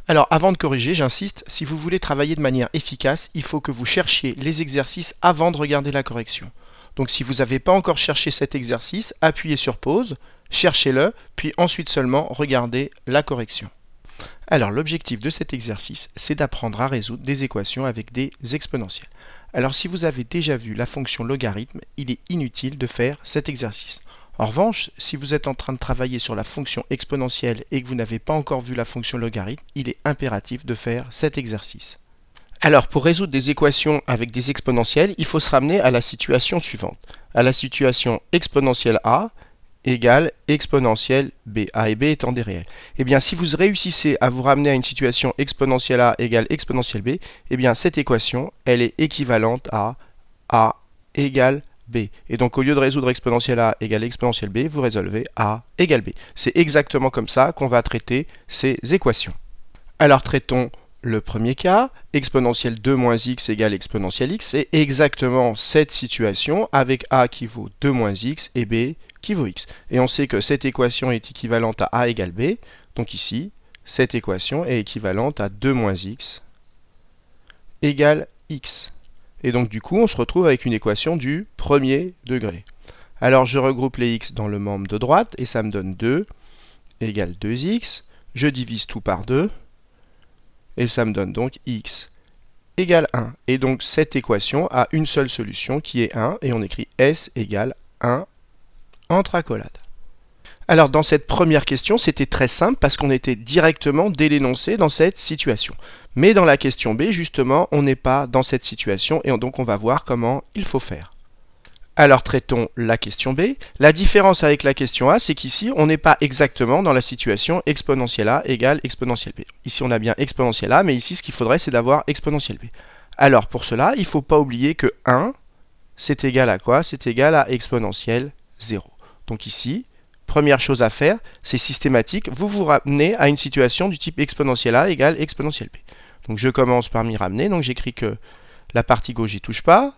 Alors avant de corriger, j'insiste, si vous voulez travailler de manière efficace, il faut que vous cherchiez les exercices avant de regarder la correction. Donc si vous n'avez pas encore cherché cet exercice, appuyez sur pause, cherchez-le, puis ensuite seulement regardez la correction. Alors l'objectif de cet exercice, c'est d'apprendre à résoudre des équations avec des exponentielles. Alors si vous avez déjà vu la fonction logarithme, il est inutile de faire cet exercice. En revanche, si vous êtes en train de travailler sur la fonction exponentielle et que vous n'avez pas encore vu la fonction logarithme, il est impératif de faire cet exercice. Alors pour résoudre des équations avec des exponentielles, il faut se ramener à la situation suivante. À la situation exponentielle a égale exponentielle b, a et b étant des réels. Eh bien si vous réussissez à vous ramener à une situation exponentielle a égale exponentielle b, eh bien cette équation, elle est équivalente à a égale b. Et donc au lieu de résoudre exponentielle a égale exponentielle b, vous résolvez a égale b. C'est exactement comme ça qu'on va traiter ces équations. Alors traitons le premier cas, exponentielle 2 moins x égale exponentielle x, c'est exactement cette situation avec a qui vaut 2 moins x et b qui vaut x. Et on sait que cette équation est équivalente à a égale b, donc ici, cette équation est équivalente à 2 moins x égale x. Et donc du coup, on se retrouve avec une équation du premier degré. Alors je regroupe les x dans le membre de droite et ça me donne 2 égale 2x. Je divise tout par 2 et ça me donne donc x égale 1. Et donc cette équation a une seule solution qui est 1 et on écrit s égale 1 entre accolades. Alors dans cette première question, c'était très simple parce qu'on était directement dès l'énoncé dans cette situation. Mais dans la question B, justement, on n'est pas dans cette situation et donc on va voir comment il faut faire. Alors traitons la question B. La différence avec la question A, c'est qu'ici, on n'est pas exactement dans la situation exponentielle A égale exponentielle B. Ici, on a bien exponentielle A, mais ici, ce qu'il faudrait, c'est d'avoir exponentielle B. Alors pour cela, il ne faut pas oublier que 1, c'est égal à quoi? C'est égal à exponentielle 0. Donc ici, première chose à faire, c'est systématique, vous vous ramenez à une situation du type exponentielle A égale exponentielle B. Donc je commence par m'y ramener, donc j'écris que la partie gauche n'y touche pas,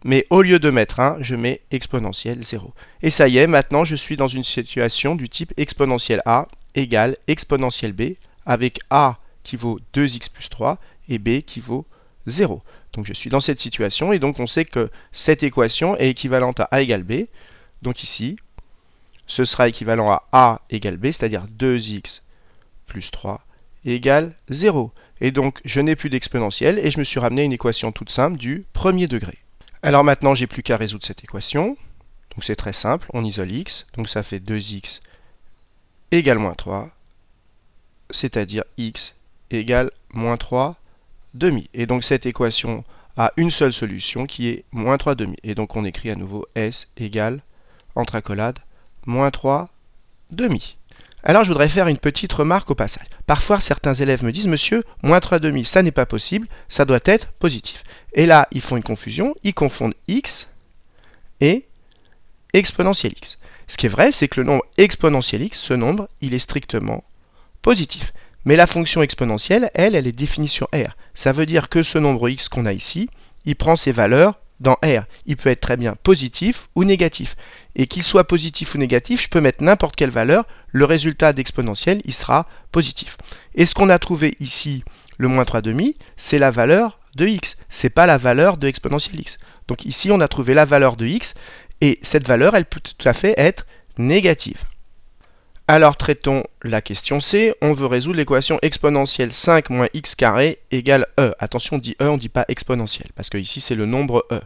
mais au lieu de mettre 1, je mets exponentielle 0. Et ça y est, maintenant je suis dans une situation du type exponentielle A égale exponentielle B, avec A qui vaut 2x plus 3 et B qui vaut 0. Donc je suis dans cette situation et donc on sait que cette équation est équivalente à A égale B. Donc ici, ce sera équivalent à A égale B, c'est-à-dire 2x plus 3 égale 0. Et donc je n'ai plus d'exponentielle et je me suis ramené à une équation toute simple du premier degré. Alors maintenant, j'ai plus qu'à résoudre cette équation. Donc c'est très simple, on isole x, donc ça fait 2x égale moins 3, c'est-à-dire x égale moins 3 demi. Et donc cette équation a une seule solution qui est moins 3 demi. Et donc on écrit à nouveau s égale, entre accolades, moins 3 demi. Alors je voudrais faire une petite remarque au passage. Parfois certains élèves me disent « Monsieur, moins 3 demi, ça n'est pas possible, ça doit être positif ». Et là, ils font une confusion, ils confondent x et exponentielle x. Ce qui est vrai, c'est que le nombre exponentielle x, ce nombre, il est strictement positif. Mais la fonction exponentielle, elle est définie sur R. Ça veut dire que ce nombre x qu'on a ici, il prend ses valeurs dans R. Il peut être très bien positif ou négatif. Et qu'il soit positif ou négatif, je peux mettre n'importe quelle valeur, le résultat d'exponentielle, il sera positif. Et ce qu'on a trouvé ici, le moins 3 demi, c'est la valeur de x, c'est pas la valeur de exponentielle x. Donc ici, on a trouvé la valeur de x, et cette valeur, elle peut tout à fait être négative. Alors traitons la question C, on veut résoudre l'équation exponentielle 5 moins x carré égale e. Attention, on dit e, on ne dit pas exponentielle, parce que ici c'est le nombre e.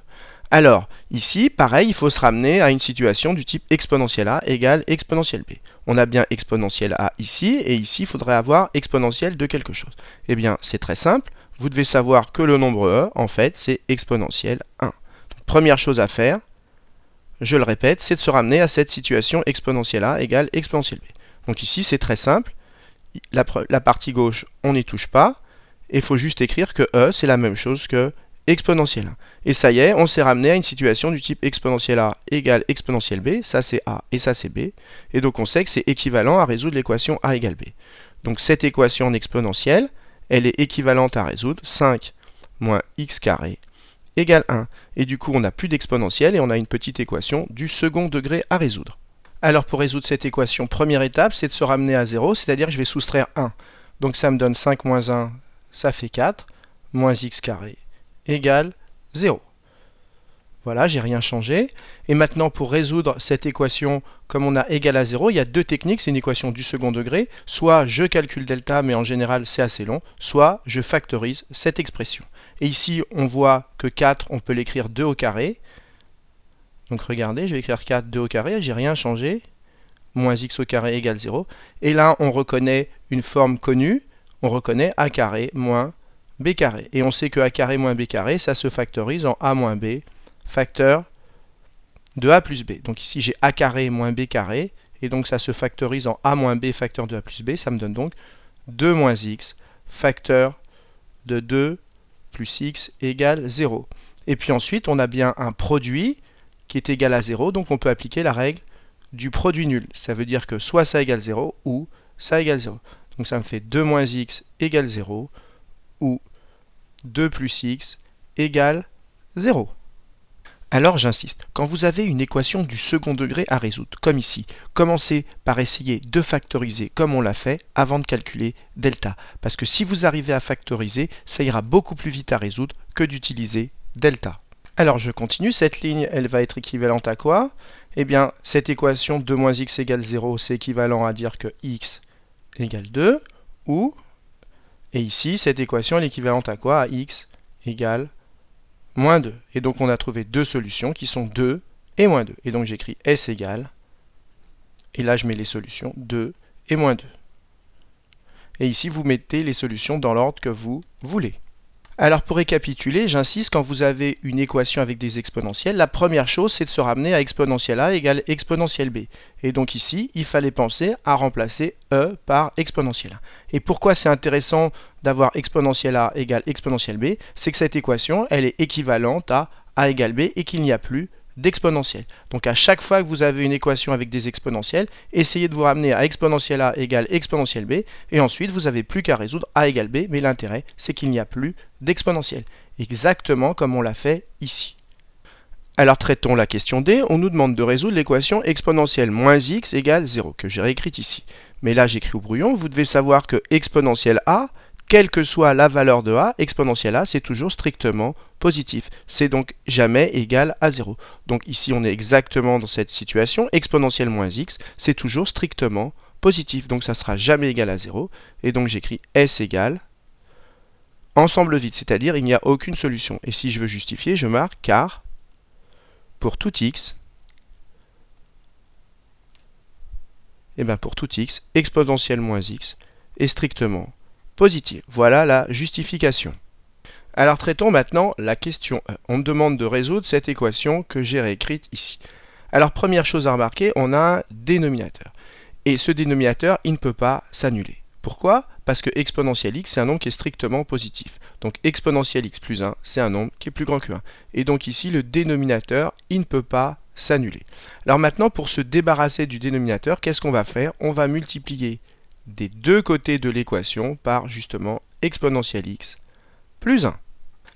Alors, ici, pareil, il faut se ramener à une situation du type exponentielle a égale exponentielle b. On a bien exponentielle a ici, et ici, il faudrait avoir exponentielle de quelque chose. Eh bien, c'est très simple, vous devez savoir que le nombre e, en fait, c'est exponentielle 1. Donc, première chose à faire, je le répète, c'est de se ramener à cette situation exponentielle a égale exponentielle b. Donc ici, c'est très simple, la partie gauche, on n'y touche pas, et il faut juste écrire que e, c'est la même chose que exponentielle 1. Et ça y est, on s'est ramené à une situation du type exponentielle a égale exponentielle b, ça c'est a et ça c'est b, et donc on sait que c'est équivalent à résoudre l'équation a égale b. Donc cette équation en exponentielle, elle est équivalente à résoudre 5 moins x carré égale 1. Et du coup, on n'a plus d'exponentielle et on a une petite équation du second degré à résoudre. Alors pour résoudre cette équation, première étape, c'est de se ramener à 0, c'est-à-dire que je vais soustraire 1. Donc ça me donne 5 moins 1, ça fait 4, moins x carré égale 0. Voilà, j'ai rien changé. Et maintenant, pour résoudre cette équation, comme on a égal à 0, il y a deux techniques. C'est une équation du second degré. Soit je calcule delta, mais en général, c'est assez long. Soit je factorise cette expression. Et ici, on voit que 4, on peut l'écrire 2 au carré. Donc regardez, je vais écrire 4, 2 au carré. J'ai rien changé. Moins x au carré égale 0. Et là, on reconnaît une forme connue. On reconnaît a carré moins b carré. Et on sait que a carré moins b carré, ça se factorise en a moins b facteur de a plus b. Donc ici j'ai a carré moins b carré, et donc ça se factorise en a moins b facteur de a plus b, ça me donne donc 2 moins x facteur de 2 plus x égale 0. Et puis ensuite on a bien un produit qui est égal à 0, donc on peut appliquer la règle du produit nul. Ça veut dire que soit ça égale 0 ou ça égale 0. Donc ça me fait 2 moins x égale 0 ou 2 plus x égale 0. Alors j'insiste, quand vous avez une équation du second degré à résoudre, comme ici, commencez par essayer de factoriser comme on l'a fait avant de calculer delta. Parce que si vous arrivez à factoriser, ça ira beaucoup plus vite à résoudre que d'utiliser delta. Alors je continue, cette ligne, elle va être équivalente à quoi? Eh bien, cette équation 2 moins x égale 0, c'est équivalent à dire que x égale 2, ou, et ici, cette équation, elle est équivalente à quoi? À x égale moins 2. Et donc on a trouvé deux solutions qui sont 2 et moins 2. Et donc j'écris S égale, et là je mets les solutions 2 et moins 2. Et ici vous mettez les solutions dans l'ordre que vous voulez. Alors pour récapituler, j'insiste, quand vous avez une équation avec des exponentielles, la première chose c'est de se ramener à exponentielle a égale exponentielle b. Et donc ici, il fallait penser à remplacer e par exponentielle a. Et pourquoi c'est intéressant d'avoir exponentielle a égale exponentielle b? C'est que cette équation, elle est équivalente à a égale b et qu'il n'y a plus d'exponentielle. Donc à chaque fois que vous avez une équation avec des exponentielles, essayez de vous ramener à exponentielle a égale exponentielle b, et ensuite vous n'avez plus qu'à résoudre a égale b, mais l'intérêt c'est qu'il n'y a plus d'exponentielle. Exactement comme on l'a fait ici. Alors traitons la question D, on nous demande de résoudre l'équation exponentielle moins x égale 0, que j'ai réécrite ici. Mais là j'écris au brouillon, vous devez savoir que exponentielle a, quelle que soit la valeur de a, exponentielle a, c'est toujours strictement positif. C'est donc jamais égal à 0. Donc ici, on est exactement dans cette situation. Exponentielle moins x, c'est toujours strictement positif. Donc ça sera jamais égal à 0. Et donc j'écris S égale ensemble vide, c'est-à-dire il n'y a aucune solution. Et si je veux justifier, je marque car pour tout x, et bien pour tout x, exponentielle moins x est strictement positive. Voilà la justification. Alors traitons maintenant la question E. On me demande de résoudre cette équation que j'ai réécrite ici. Alors première chose à remarquer, on a un dénominateur. Et ce dénominateur, il ne peut pas s'annuler. Pourquoi? Parce que exponentielle x, c'est un nombre qui est strictement positif. Donc exponentielle x plus 1, c'est un nombre qui est plus grand que 1. Et donc ici, le dénominateur, il ne peut pas s'annuler. Alors maintenant, pour se débarrasser du dénominateur, qu'est-ce qu'on va faire? On va multiplier des deux côtés de l'équation par justement exponentielle x plus 1.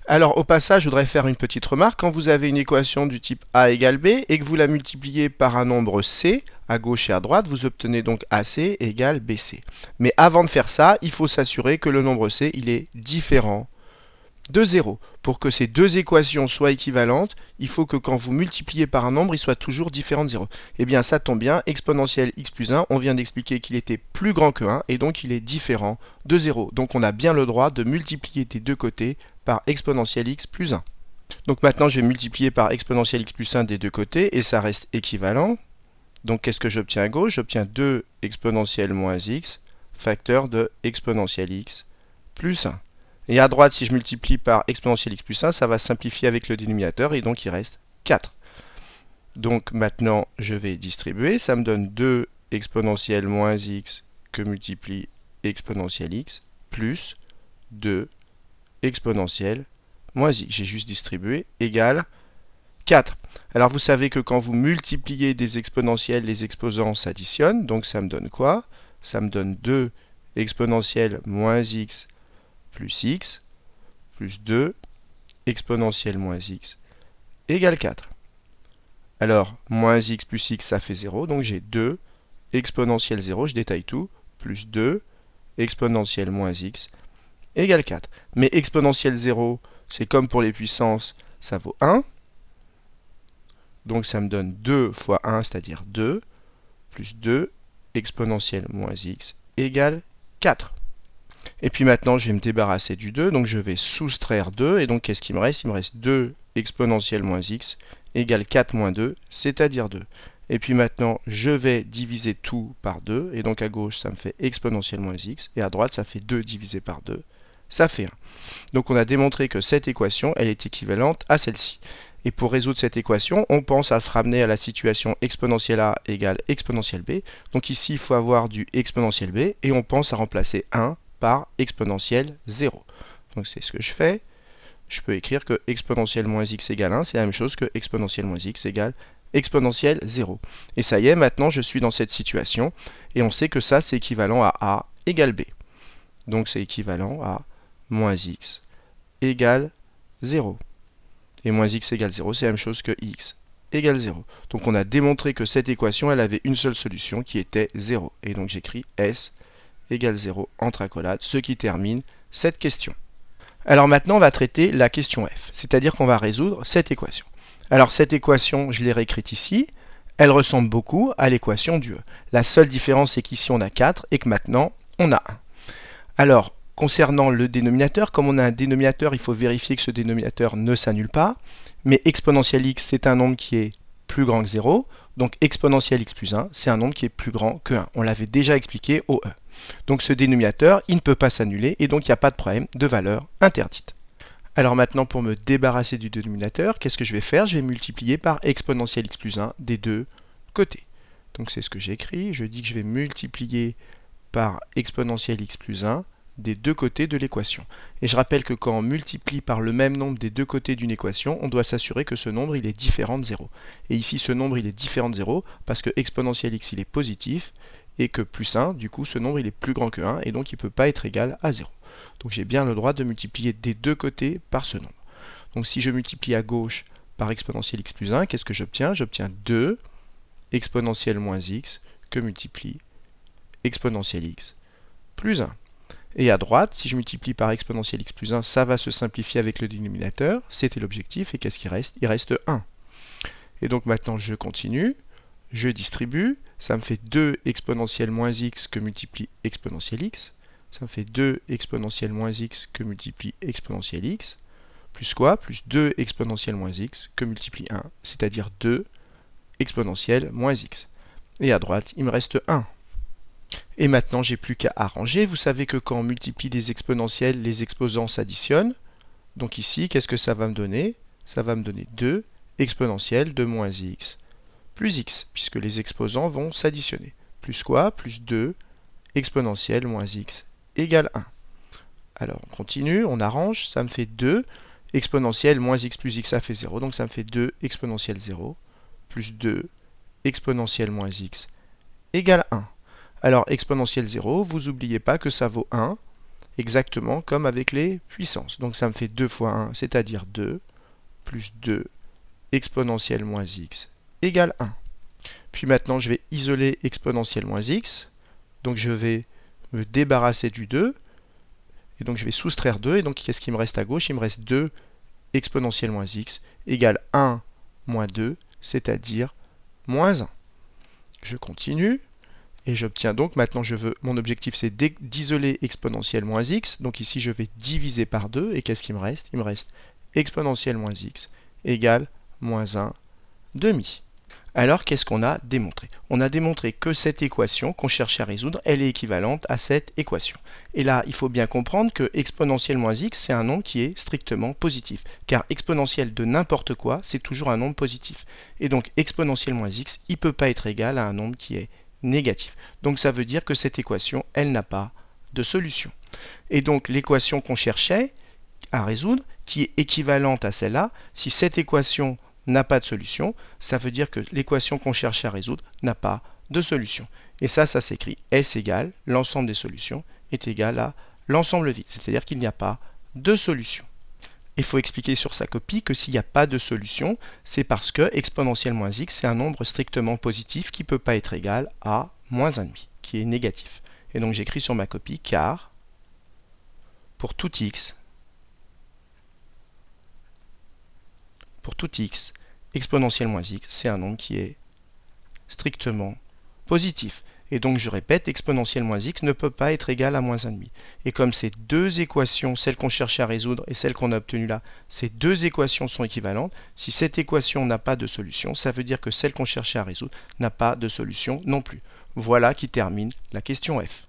Alors au passage, je voudrais faire une petite remarque. Quand vous avez une équation du type a égale b et que vous la multipliez par un nombre c, à gauche et à droite, vous obtenez donc ac égale bc. Mais avant de faire ça, il faut s'assurer que le nombre c, il est différent de 0. Pour que ces deux équations soient équivalentes, il faut que quand vous multipliez par un nombre, il soit toujours différent de 0. Eh bien ça tombe bien, exponentielle x plus 1, on vient d'expliquer qu'il était plus grand que 1 et donc il est différent de 0. Donc on a bien le droit de multiplier des deux côtés par exponentielle x plus 1. Donc maintenant je vais multiplier par exponentielle x plus 1 des deux côtés et ça reste équivalent. Donc qu'est-ce que j'obtiens à gauche? J'obtiens 2 exponentielle moins x facteur de exponentielle x plus 1. Et à droite, si je multiplie par exponentielle x plus 1, ça va simplifier avec le dénominateur et donc il reste 4. Donc maintenant, je vais distribuer. Ça me donne 2 exponentielle moins x que multiplie exponentielle x plus 2 exponentielle moins x. J'ai juste distribué égale 4. Alors vous savez que quand vous multipliez des exponentielles, les exposants s'additionnent. Donc ça me donne quoi? Ça me donne 2 exponentielle moins x plus x, plus 2, exponentielle moins x, égale 4. Alors, moins x plus x, ça fait 0, donc j'ai 2, exponentielle 0, je détaille tout, plus 2, exponentielle moins x égale 4. Mais exponentielle 0, c'est comme pour les puissances, ça vaut 1. Donc ça me donne 2 fois 1, c'est-à-dire 2, plus 2 exponentielle moins x égale 4. Et puis maintenant, je vais me débarrasser du 2, donc je vais soustraire 2, et donc qu'est-ce qu'il me reste? Il me reste 2 exponentielle moins x égale 4 moins 2, c'est-à-dire 2. Et puis maintenant, je vais diviser tout par 2, et donc à gauche, ça me fait exponentielle moins x, et à droite, ça fait 2 divisé par 2, ça fait 1. Donc on a démontré que cette équation, elle est équivalente à celle-ci. Et pour résoudre cette équation, on pense à se ramener à la situation exponentielle a égale exponentielle b. Donc ici, il faut avoir du exponentielle b, et on pense à remplacer 1 par exponentielle 0. Donc c'est ce que je fais. Je peux écrire que exponentielle moins x égale 1, c'est la même chose que exponentielle moins x égale exponentielle 0. Et ça y est, maintenant je suis dans cette situation, et on sait que ça c'est équivalent à a égale b. Donc c'est équivalent à moins x égale 0. Et moins x égale 0, c'est la même chose que x égale 0. Donc on a démontré que cette équation, elle avait une seule solution qui était 0. Et donc j'écris S égale 0 entre accolades, ce qui termine cette question. Alors maintenant, on va traiter la question F, c'est-à-dire qu'on va résoudre cette équation. Alors cette équation, je l'ai réécrite ici, elle ressemble beaucoup à l'équation du E. La seule différence, c'est qu'ici on a 4 et que maintenant on a 1. Alors, concernant le dénominateur, comme on a un dénominateur, il faut vérifier que ce dénominateur ne s'annule pas, mais exponentielle x, c'est un nombre qui est plus grand que 0, donc exponentielle x plus 1, c'est un nombre qui est plus grand que 1. On l'avait déjà expliqué au E. Donc ce dénominateur, il ne peut pas s'annuler, et donc il n'y a pas de problème de valeur interdite. Alors maintenant, pour me débarrasser du dénominateur, qu'est-ce que je vais faire? Je vais multiplier par exponentielle x plus 1 des deux côtés. Donc c'est ce que j'écris, je dis que je vais multiplier par exponentielle x plus 1 des deux côtés de l'équation. Et je rappelle que quand on multiplie par le même nombre des deux côtés d'une équation, on doit s'assurer que ce nombre il est différent de 0. Et ici, ce nombre il est différent de 0 parce que exponentielle x il est positif et que plus 1, du coup, ce nombre il est plus grand que 1 et donc il ne peut pas être égal à 0. Donc j'ai bien le droit de multiplier des deux côtés par ce nombre. Donc si je multiplie à gauche par exponentielle x plus 1, qu'est-ce que j'obtiens? J'obtiens 2 exponentielle moins x que multiplie exponentielle x plus 1. Et à droite, si je multiplie par exponentielle x plus 1, ça va se simplifier avec le dénominateur. C'était l'objectif. Et qu'est-ce qui reste? Il reste 1. Et donc maintenant, je continue. Je distribue. Ça me fait 2 exponentielle moins x que multiplie exponentielle x. Ça me fait 2 exponentielle moins x que multiplie exponentielle x. Plus quoi? Plus 2 exponentielle moins x que multiplie 1. C'est-à-dire 2 exponentielle moins x. Et à droite, il me reste 1. Et maintenant, j'ai plus qu'à arranger. Vous savez que quand on multiplie des exponentielles, les exposants s'additionnent. Donc ici, qu'est-ce que ça va me donner? Ça va me donner 2 exponentielle de moins x plus x, puisque les exposants vont s'additionner. Plus quoi? Plus 2 exponentielle moins x égale 1. Alors, on continue, on arrange. Ça me fait 2 exponentielle moins x plus x, ça fait 0. Donc ça me fait 2 exponentielle 0 plus 2 exponentielle moins x égale 1. Alors, exponentielle 0, vous n'oubliez pas que ça vaut 1, exactement comme avec les puissances. Donc ça me fait 2 fois 1, c'est-à-dire 2, plus 2 exponentielle moins x égale 1. Puis maintenant, je vais isoler exponentielle moins x. Donc je vais me débarrasser du 2. Et donc je vais soustraire 2. Et donc qu'est-ce qui me reste à gauche? Il me reste 2 exponentielle moins x égale 1 moins 2, c'est-à-dire moins 1. Je continue. Et j'obtiens donc, maintenant mon objectif c'est d'isoler exponentielle moins x. Donc ici je vais diviser par 2. Et qu'est-ce qu'il me reste? Il me reste exponentielle moins x égale moins 1 demi. Alors qu'est-ce qu'on a démontré? On a démontré que cette équation qu'on cherche à résoudre, elle est équivalente à cette équation. Et là, il faut bien comprendre que exponentielle moins x, c'est un nombre qui est strictement positif. Car exponentielle de n'importe quoi, c'est toujours un nombre positif. Et donc exponentielle moins x, il ne peut pas être égal à un nombre qui est négatif. Donc ça veut dire que cette équation, elle n'a pas de solution. Et donc l'équation qu'on cherchait à résoudre, qui est équivalente à celle-là, si cette équation n'a pas de solution, ça veut dire que l'équation qu'on cherchait à résoudre n'a pas de solution. Et ça s'écrit S égale, l'ensemble des solutions est égal à l'ensemble vide, c'est-à-dire qu'il n'y a pas de solution. Il faut expliquer sur sa copie que s'il n'y a pas de solution, c'est parce que exponentielle moins x, c'est un nombre strictement positif qui ne peut pas être égal à moins 1,5, qui est négatif. Et donc j'écris sur ma copie car pour tout x, exponentielle moins x, c'est un nombre qui est strictement positif. Et donc je répète, exponentielle moins x ne peut pas être égal à moins 1,5. Et comme ces deux équations, celle qu'on cherchait à résoudre et celle qu'on a obtenue là, ces deux équations sont équivalentes, si cette équation n'a pas de solution, ça veut dire que celle qu'on cherchait à résoudre n'a pas de solution non plus. Voilà qui termine la question F.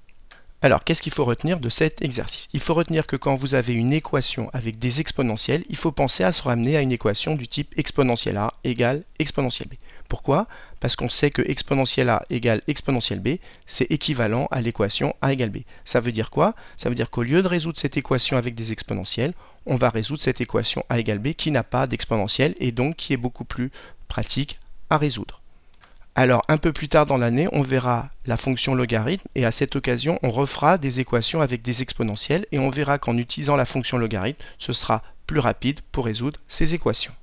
Alors, qu'est-ce qu'il faut retenir de cet exercice? Il faut retenir que quand vous avez une équation avec des exponentielles, il faut penser à se ramener à une équation du type exponentielle a égale exponentielle b. Pourquoi? Parce qu'on sait que exponentielle a égale exponentielle b, c'est équivalent à l'équation a égale b. Ça veut dire quoi? Ça veut dire qu'au lieu de résoudre cette équation avec des exponentielles, on va résoudre cette équation a égale b qui n'a pas d'exponentielle et donc qui est beaucoup plus pratique à résoudre. Alors, un peu plus tard dans l'année, on verra la fonction logarithme et à cette occasion, on refera des équations avec des exponentielles et on verra qu'en utilisant la fonction logarithme, ce sera plus rapide pour résoudre ces équations.